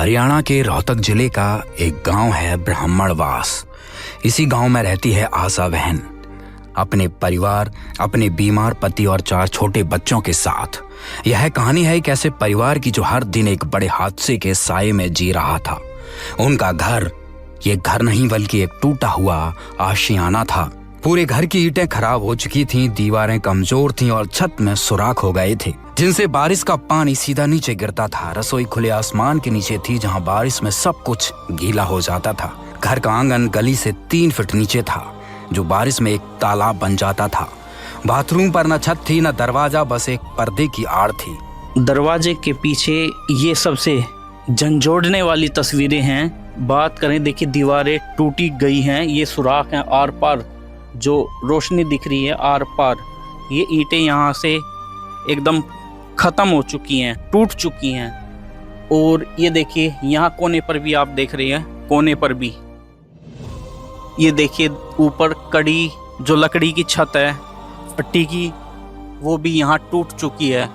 हरियाणा के रोहतक जिले का एक गांव है ब्राह्मणवास। इसी गांव में रहती है आशा बहन अपने परिवार, अपने बीमार पति और 4 छोटे बच्चों के साथ। यह कहानी है एक ऐसे परिवार की जो हर दिन एक बड़े हादसे के साये में जी रहा था। उनका घर ये घर नहीं बल्कि एक टूटा हुआ आशियाना था। पूरे घर की ईंटें खराब हो चुकी थीं, दीवारें कमजोर थीं और छत में सुराख हो गए थे जिनसे बारिश का पानी सीधा नीचे गिरता था। रसोई खुले आसमान के नीचे थी जहां बारिश में सब कुछ गीला हो जाता था। घर का आंगन गली से 3 फीट नीचे था जो बारिश में एक तालाब बन जाता था। बाथरूम पर न छत थी न दरवाजा, बस एक पर्दे की आड़ थी। दरवाजे के पीछे ये सबसे झंझोड़ने वाली तस्वीरें हैं। बात करें, देखिए दीवारें टूटी गई हैं, ये सुराख हैं आर पार, जो रोशनी दिख रही है आर पार। ये ईंटें यहाँ से एकदम ख़त्म हो चुकी हैं, टूट चुकी हैं। और ये देखिए यहाँ कोने पर भी आप देख रहे हैं, कोने पर भी ये देखिए ऊपर कड़ी जो लकड़ी की छत है पट्टी की, वो भी यहाँ टूट चुकी है।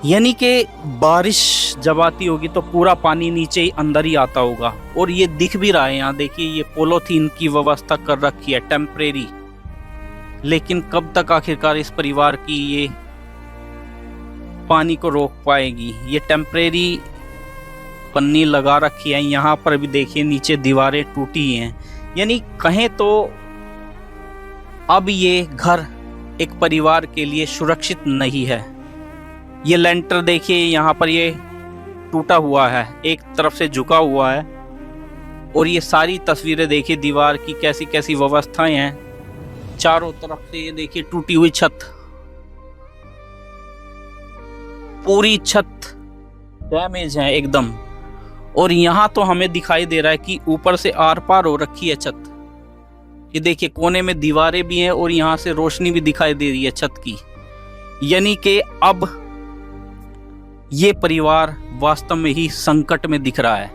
यानी कि बारिश जब आती होगी तो पूरा पानी नीचे ही अंदर ही आता होगा। और ये दिख भी रहा है यहाँ, देखिए ये पॉलीथीन की व्यवस्था कर रखी है टेम्परेरी। लेकिन कब तक आखिरकार इस परिवार की ये पानी को रोक पाएगी। ये टेम्परेरी पन्नी लगा रखी है। यहाँ पर भी देखिए नीचे दीवारें टूटी हैं। यानी कहें तो अब ये घर एक परिवार के लिए सुरक्षित नहीं है। ये लेंटर देखिए यहाँ पर ये टूटा हुआ है, एक तरफ से झुका हुआ है। और ये सारी तस्वीरें देखिए दीवार की कैसी कैसी व्यवस्थाएं हैं। चारों तरफ से ये देखिए टूटी हुई छत, पूरी छत डैमेज है एकदम। और यहाँ तो हमें दिखाई दे रहा है कि ऊपर से आर पार हो रखी है छत। ये देखिए कोने में दीवारें भी हैं और यहाँ से रोशनी भी दिखाई दे रही है छत की। यानी कि अब ये परिवार वास्तव में ही संकट में दिख रहा है।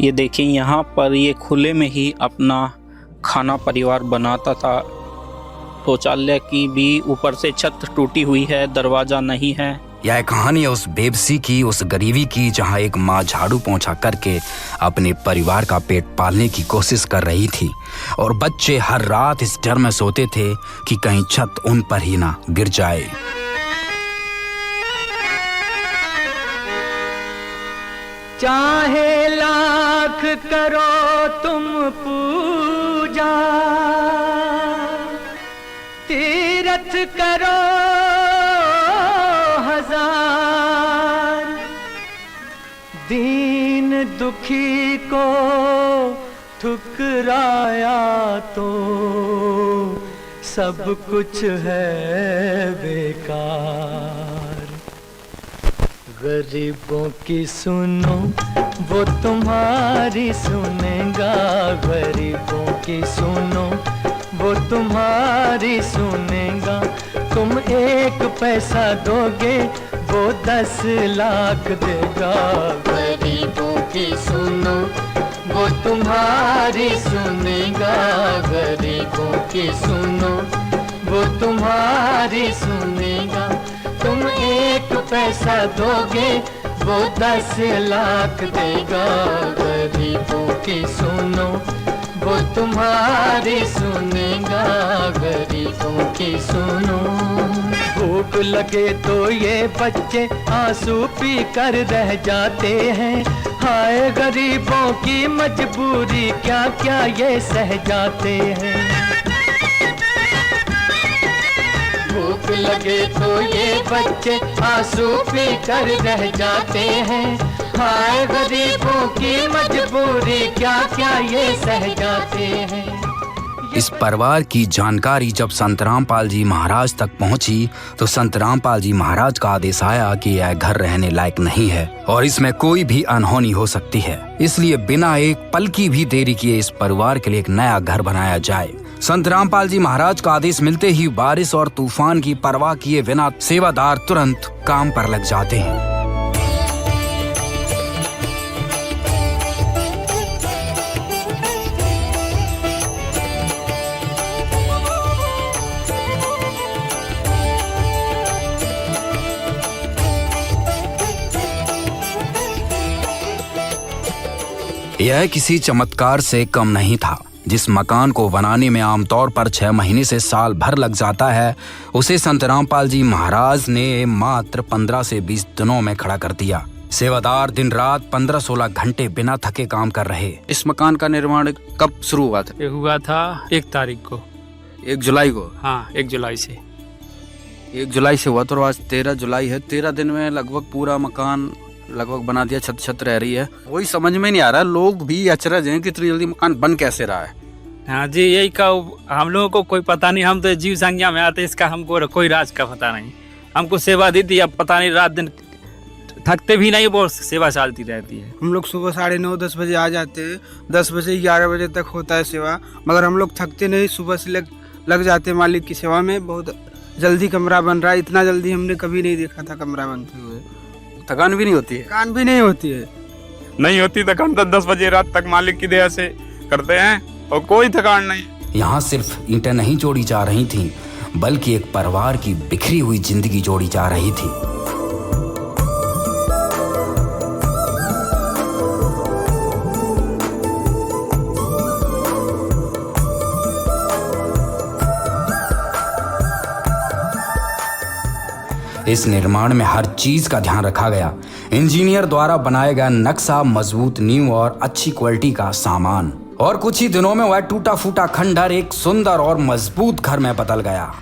ये देखिए यहाँ पर ये खुले में ही अपना खाना परिवार बनाता था। शौचालय की भी ऊपर से छत टूटी हुई है, दरवाजा नहीं है। यह कहानी उस बेबसी की, उस गरीबी की जहां एक माँ झाड़ू पोंछा करके अपने परिवार का पेट पालने की कोशिश कर रही थी और बच्चे हर रात इस डर में सोते थे कि कहीं छत उन पर ही ना गिर जाए। चाहे लाख करो तुम पूजा, तीरथ करो हजार, दीन दुखी को ठुकराया तो सब कुछ है बेकार। गरीबों की सुनो वो तुम्हारी सुनेगा, गरीबों की सुनो वो तुम्हारी सुनेगा। तुम 1 पैसा दोगे वो 10 लाख देगा। गरीबों की सुनो वो तुम्हारी सुनेगा, गरीबों की सुनो वो तुम्हारी सुनेगा। तुम 1 पैसा दोगे वो 10 लाख देगा। गरीबों की सुनो वो तुम्हारी सुनेगा, गरीबों की सुनो। भूख लगे तो ये बच्चे आंसू पी कर रह जाते हैं। हाय गरीबों की मजबूरी क्या क्या ये सह जाते हैं। भूख लगे तो ये बच्चे आंसू पी कर रह जाते हैं। हाय गरीबों की मजबूरी क्या क्या ये सह जाते हैं। इस परिवार की जानकारी जब संत रामपाल जी महाराज तक पहुंची तो संत रामपाल जी महाराज का आदेश आया कि यह घर रहने लायक नहीं है और इसमें कोई भी अनहोनी हो सकती है। इसलिए बिना एक पल की भी देरी किए इस परिवार के लिए एक नया घर बनाया जाए। संत रामपाल जी महाराज का आदेश मिलते ही बारिश और तूफान की परवाह किए बिना सेवादार तुरंत काम पर लग जाते हैं। यह किसी चमत्कार से कम नहीं था। जिस मकान को बनाने में आमतौर पर 6 महीने से साल भर लग जाता है, उसे संत रामपाल जी महाराज ने मात्र 15 से 20 दिनों में खड़ा कर दिया। सेवादार दिन रात 15-16 घंटे बिना थके काम कर रहे। इस मकान का निर्माण कब शुरू हुआ था? ये हुआ था 1 तारीख को। 1 जुलाई को? हाँ, 1 जुलाई से। 1 जुलाई से हुआ तो आज 13 जुलाई है। 13 दिन में लगभग पूरा मकान लगभग बना दिया, छत रह रही है। वही समझ में नहीं आ रहा, लोग भी अचरज हैं कि इतनी जल्दी मकान बन कैसे रहा है। हाँ जी, यही का हम लोगों को कोई पता नहीं। हम तो जीव संज्ञा में आते, इसका हमको कोई राज का पता नहीं। हमको सेवा दी थी, अब पता नहीं रात दिन थकते भी नहीं, बहुत सेवा चलती रहती है। हम लोग सुबह 9:30-10 बजे आ जाते हैं, 10 बजे 11 बजे तक होता है सेवा, मगर हम लोग थकते नहीं। सुबह से लग जाते हैं मालिक की सेवा में। बहुत जल्दी कमरा बन रहा है, इतना जल्दी हमने कभी नहीं देखा था कमरा बनते हुए। थकान भी नहीं होती है? थकान भी नहीं होती है। नहीं होती थकान तो 10 बजे रात तक मालिक की दया से करते हैं और कोई थकान नहीं। यहाँ सिर्फ ईंटें नहीं जोड़ी जा रही थीं, बल्कि एक परिवार की बिखरी हुई जिंदगी जोड़ी जा रही थी। इस निर्माण में हर चीज का ध्यान रखा गया। इंजीनियर द्वारा बनाया गया नक्शा, मजबूत नींव और अच्छी क्वालिटी का सामान, और कुछ ही दिनों में वह टूटा फूटा खंडहर एक सुंदर और मजबूत घर में बदल गया।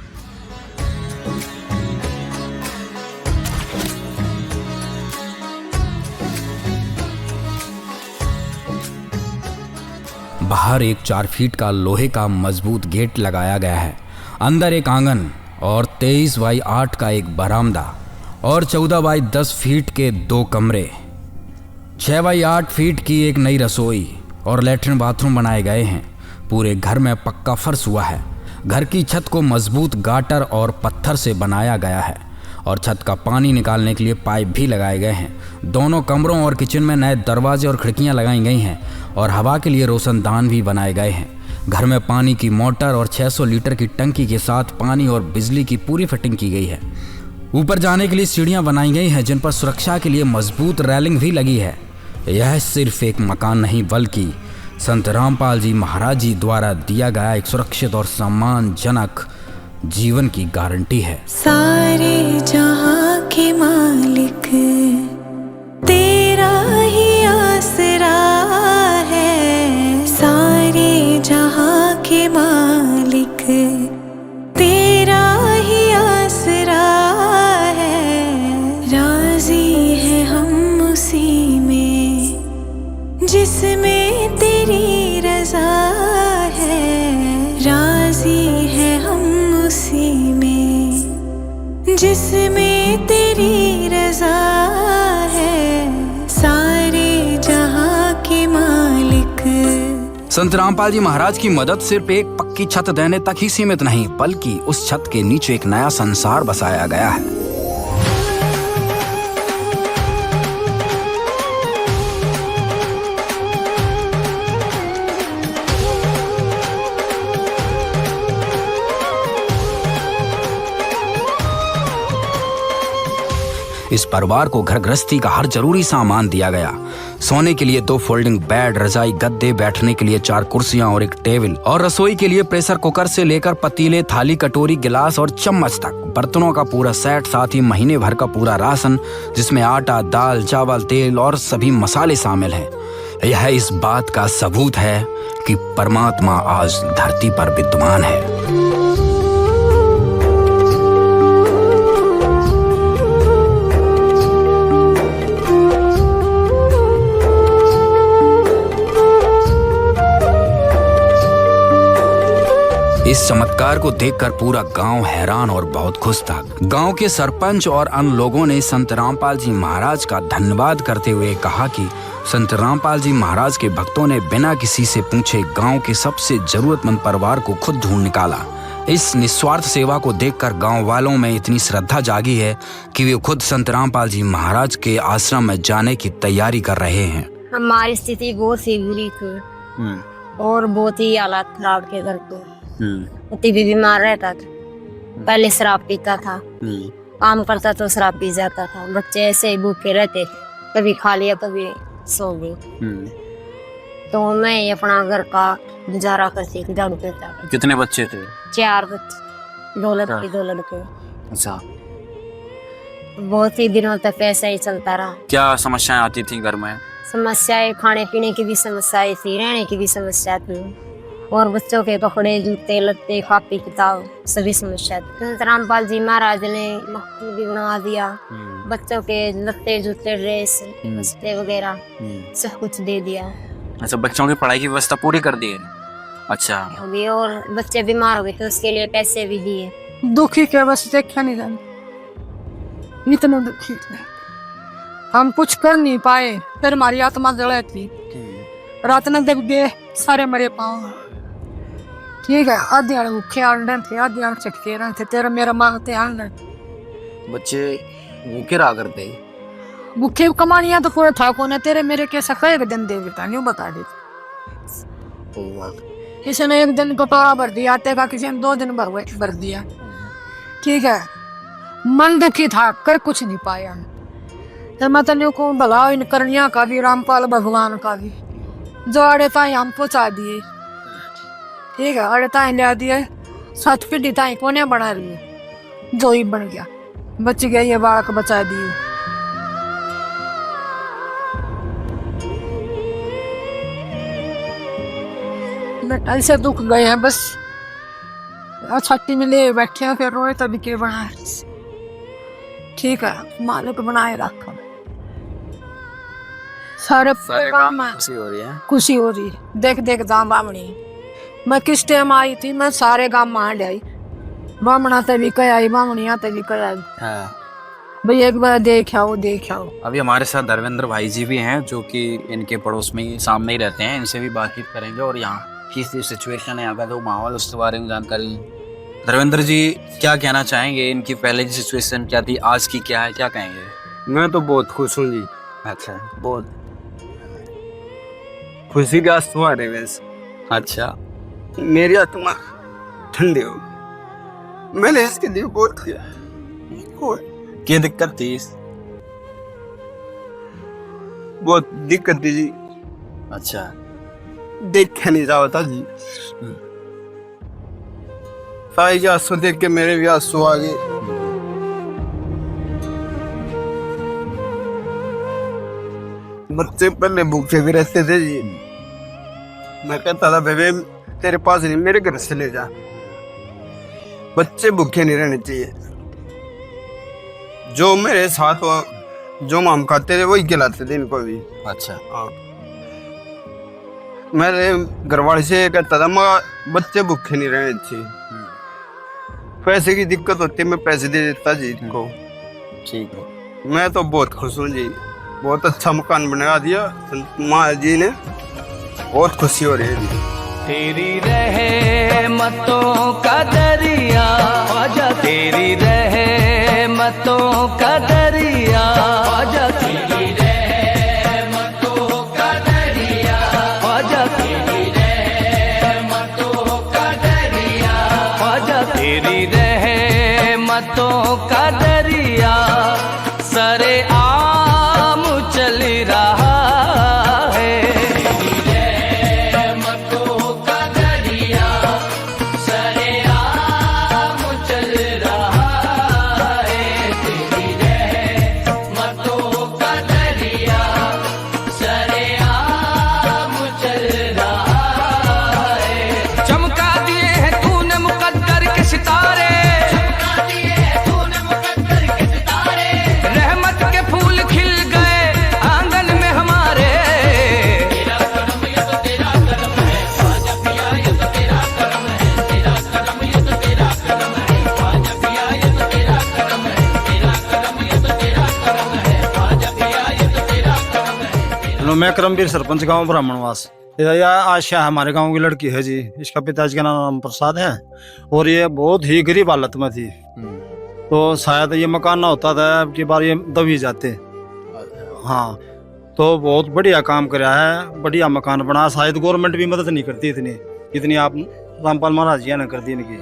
बाहर एक 4 फीट का लोहे का मजबूत गेट लगाया गया है। अंदर एक आंगन और 23 बाई 8 का एक बरामदा और 14 बाई 10 फीट के 2 कमरे, 6 बाई 8 फीट की एक नई रसोई और लैट्रिन बाथरूम बनाए गए हैं। पूरे घर में पक्का फर्श हुआ है। घर की छत को मजबूत गाटर और पत्थर से बनाया गया है और छत का पानी निकालने के लिए पाइप भी लगाए गए हैं। दोनों कमरों और किचन में नए दरवाजे और खिड़कियां लगाई गई हैं और हवा के लिए रोशनदान भी बनाए गए हैं। घर में पानी की मोटर और 600 लीटर की टंकी के साथ पानी और बिजली की पूरी फिटिंग की गई है। ऊपर जाने के लिए सीढ़ियां बनाई गई हैं जिन पर सुरक्षा के लिए मजबूत रेलिंग भी लगी है। यह सिर्फ एक मकान नहीं, बल्कि संत रामपाल जी महाराज जी द्वारा दिया गया एक सुरक्षित और सम्मानजनक जीवन की गारंटी है। सारे जहां के मालिक तेरा ही आसरा है, सारे जहां के मालिक तेरा ही आसरा है। राजी है हम उसी में जिसमें तेरी रजा है, राजी है हम उसी में जिसमें तेरी रजा है, सारे जहां के मालिक। संत रामपाल जी महाराज की मदद सिर्फ एक पक्की छत देने तक ही सीमित नहीं, बल्कि उस छत के नीचे एक नया संसार बसाया गया है। इस परिवार को घर गृहस्थी का हर जरूरी सामान दिया गया। सोने के लिए 2 फोल्डिंग बेड, रजाई, गद्दे, बैठने के लिए 4 कुर्सियां और एक टेबल, और रसोई के लिए प्रेशर कुकर से लेकर पतीले, थाली, कटोरी, गिलास और चम्मच तक, बर्तनों का पूरा सेट, साथ ही महीने भर का पूरा राशन जिसमें आटा, दाल, चावल, तेल और सभी मसाले शामिल हैं। यह इस बात का सबूत है कि परमात्मा आज धरती पर विद्यमान है। इस चमत्कार को देखकर पूरा गांव हैरान और बहुत खुश था। गांव के सरपंच और अन्य लोगों ने संत रामपाल जी महाराज का धन्यवाद करते हुए कहा कि संत रामपाल जी महाराज के भक्तों ने बिना किसी से पूछे गांव के सबसे जरूरतमंद परिवार को खुद ढूंढ निकाला। इस निस्वार्थ सेवा को देखकर गांव वालों में इतनी श्रद्धा जागी है कि वे खुद संत रामपाल जी महाराज के आश्रम में जाने की तैयारी कर रहे हैं। हमारी स्थिति बहुत ही बुरी थी और बहुत ही हालत खराब के घर पे। पति भी बीमार रहता था, पहले शराब पीता था, काम करता तो शराब पी जाता था। बच्चे ऐसे ही भूखे रहते थे, कभी खा लिया कभी सो गए। तो मैं ही अपना घर का गुजारा करती थी, झाड़ू पोछा करती। कितने बच्चे थे? 4 बच्चे, 2 लड़की 2 लड़के। अच्छा, बहुत ही दिनों तक ऐसा ही चलता रहा। क्या समस्याएं आती थी घर में? समस्याएं, खाने पीने की भी समस्याएं थी, रहने की भी समस्या थी, और बच्चों के कपड़े जूते लत्ते कॉपी किताब सभी समस्या थी। संत रामपाल जी महाराज ने महल भी बना दिया, बच्चों के लत्ते जूते ड्रेस बस्ते वगैरह सब कुछ दे दिया। अच्छा, बच्चों की पढ़ाई की व्यवस्था पूरी कर दी है? अच्छा, अभी और बच्चे बीमार हो गए तो उसके लिए पैसे भी दिए। दुखी के बस देखा नहीं जाना, इतना दुखी थे हम, कुछ कर नहीं पाए। फिर हमारी आत्मा जले थी, रात में जब गए सारे मरे पाँव। ठीक है, आधे आड़े भूखे आंडे थे, आधे आड़े चटके रहे थे, तेरा मेरा मांगते आंडे। बच्चे भूखे रहा करते? भूखे कमानियां तो पूरे था को, तेरे मेरे कैसा कहे दिन दे बेटा, यूँ बता देते। किसी ने 1 दिन कटोरा भर दिया आटे का, किसी ने 2 दिन भर दिया। ठीक है, मन दुखी था, कर कुछ नहीं पाया। तो मैं तो को भला इन करणिया का भी, रामपाल भगवान का भी, जो अड़े ताई हम पहुँचा दिए। ठीक है, अड़े ताई ले दिए, 7 पीढ़ी ताई कोने बना रही है, जो ही बन गया, बच गया, ये बालक बचा दिए। ऐसे दुख गए हैं बस, छट्टी में ले बैठे हैं, फिर रोए तभी के बनाए। ठीक है, मालिक बनाए रखा, सारे काम है, खुशी हो रही है, खुशी हो रही है। देख देख दाम बामणी, मैं किस टाइम आई थी, मैं सारे गांव मान आई, बामणा तभी कह आई, बामणिया तभी कह आई। हाँ। भाई एक बार देख आओ, देख आओ। अभी हमारे साथ धर्मेंद्र भाई जी भी हैं, जो कि इनके पड़ोस में ही सामने ही रहते हैं, इनसे भी बातचीत करेंगे और यहाँ की सिचुएशन है, यहाँ का जो माहौल उसके बारे में जानकारी। धर्मेंद्र जी, क्या कहना चाहेंगे? इनकी पहले की सिचुएशन क्या थी, आज की क्या है, क्या कहेंगे? मैं तो बहुत खुश हूँ जी, अच्छा, बहुत खुशी का आंसू आ रहे वैसे। अच्छा, मेरी आत्मा ठंडी हो, मैंने इसके लिए बहुत किया। क्या दिक्कत थी? बहुत दिक्कत थी जी, अच्छा, देखा नहीं जाता जी। साई के आंसू देख के मेरे भी आंसू आ गए। बच्चे पहले भूखे भी रहते थे जी, मैं कहता था बेबे तेरे पास नहीं, मेरे घर से ले जा, बच्चे भूखे नहीं रहने चाहिए। जो मेरे साथ जो हम खाते थे वही खिलाते थे इनको भी। अच्छा, हाँ, मेरे घरवाले से कहता था मैं बच्चे भूखे नहीं रहने चाहिए, पैसे की दिक्कत होती है, मैं पैसे दे देता जी इनको। ठीक है, मैं तो बहुत खुश हूँ जी, बहुत अच्छा मकान बना दिया माँ जी ने, बहुत खुशी हो रही है जी। तेरी रहमतों का दरिया, आजा तेरी रहमतों का दरिया, आजा तेरी रहमतों का दरिया, आजा तेरी रहमतों का दरिया, आजा तेरी रहमतों का दरिया, सरे आम चल रहा है। मैं करमवीर, सरपंच गांव ब्राह्मणवास। यह आशा हमारे गांव की लड़की है जी, इसका पिताजी का नाम प्रसाद है और ये बहुत ही गरीब हालत में थी, तो शायद ये मकान ना होता था, अब की बार ये दबी जाते। हाँ, तो बहुत बढ़िया काम कराया है, बढ़िया मकान बना, शायद गवर्नमेंट भी मदद नहीं करती इतनी जितनी आप रामपाल महाराज जी ने कर दी इनकी,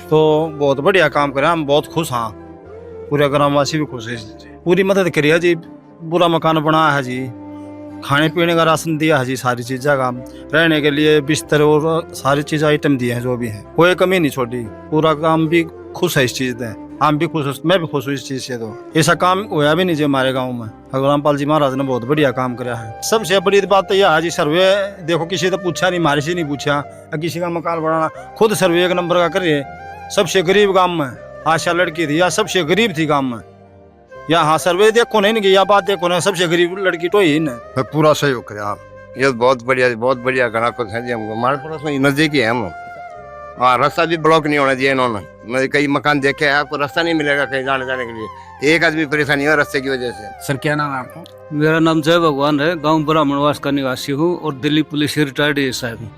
तो बहुत बढ़िया काम कराया, हम बहुत खुश। हाँ, पूरे ग्रामवासी भी खुश है, पूरी मदद करी है जी, पूरा मकान बना है जी, खाने पीने का राशन दिया है जी, सारी चीज़ें का रहने के लिए बिस्तर और सारी चीज़ आइटम दिए हैं जो भी है, कोई कमी नहीं छोड़ी। पूरा काम भी खुश है इस चीज़ से, हम भी खुश, मैं भी खुश हूँ इस चीज़ से। तो ऐसा काम हुआ भी नहीं जी हमारे गाँव में। रामपाल जी महाराज ने बहुत बढ़िया काम किया है। सबसे बड़ी बात तो यह है जी, सर्वे देखो किसी तो पूछा नहीं, हमारे से नहीं पूछा, किसी का मकान बनाना खुद सर्वे 1 नंबर का करिए। सबसे गरीब गाँव में आशा लड़की थी, या सबसे गरीब थी गाँव में, या हाँ सर्वे देखो नहीं या बात देखो ना, सबसे गरीब लड़की तो ही ना पूरा सहयोग करे आप। ये बहुत बढ़िया घना कुछ है जी। हमको हमारे पड़ोस में नजदीक ही है हम। हाँ, रास्ता भी ब्लॉक नहीं होना चाहिए इन्होंने। मैं कई मकान देखे हैं, आपको रास्ता नहीं मिलेगा कहीं जाने के लिए, एक आदमी परेशानी हो रास्ते की वजह से। सर क्या नाम है आपका? मेरा नाम जय भगवान है, गांव ब्राह्मणवास का निवासी हूँ और दिल्ली पुलिस से रिटायर्ड एएसआई हूँ।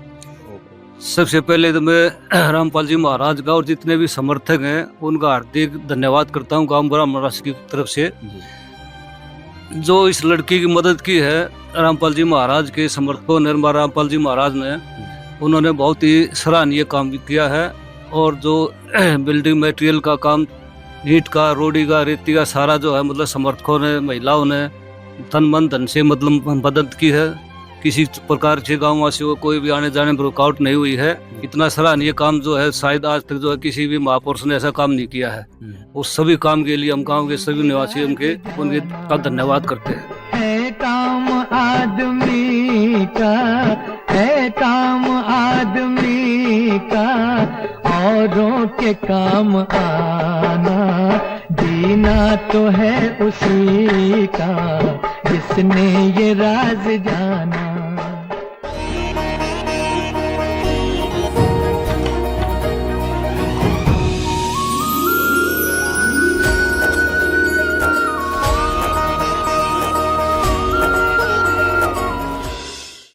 सबसे पहले तो मैं रामपाल जी महाराज का और जितने भी समर्थक हैं उनका हार्दिक धन्यवाद करता हूँ गांव ब्राह्मणवास की तरफ से, जो इस लड़की की मदद की है। रामपाल जी महाराज के समर्थकों ने, रामपाल जी महाराज ने, उन्होंने बहुत ही सराहनीय काम किया है। और जो बिल्डिंग मटेरियल का काम, ईंट का, रोडी का, रेती का सारा जो है मतलब समर्थकों ने, महिलाओं ने तन मन धन से मतलब मदद की है। किसी प्रकार से गाँव वासियों को कोई भी आने जाने में रुकावट नहीं हुई है। इतना सराहनीय काम जो है शायद आज तक जो है किसी भी महापुरुष ने ऐसा काम नहीं किया है। उस सभी काम के लिए हम गाँव के सभी निवासी उनका धन्यवाद करते हैं। है काम आदमी का, है काम आदमी का, औरों के काम आना, जीना तो है उसी का जिसने ये राज जाना।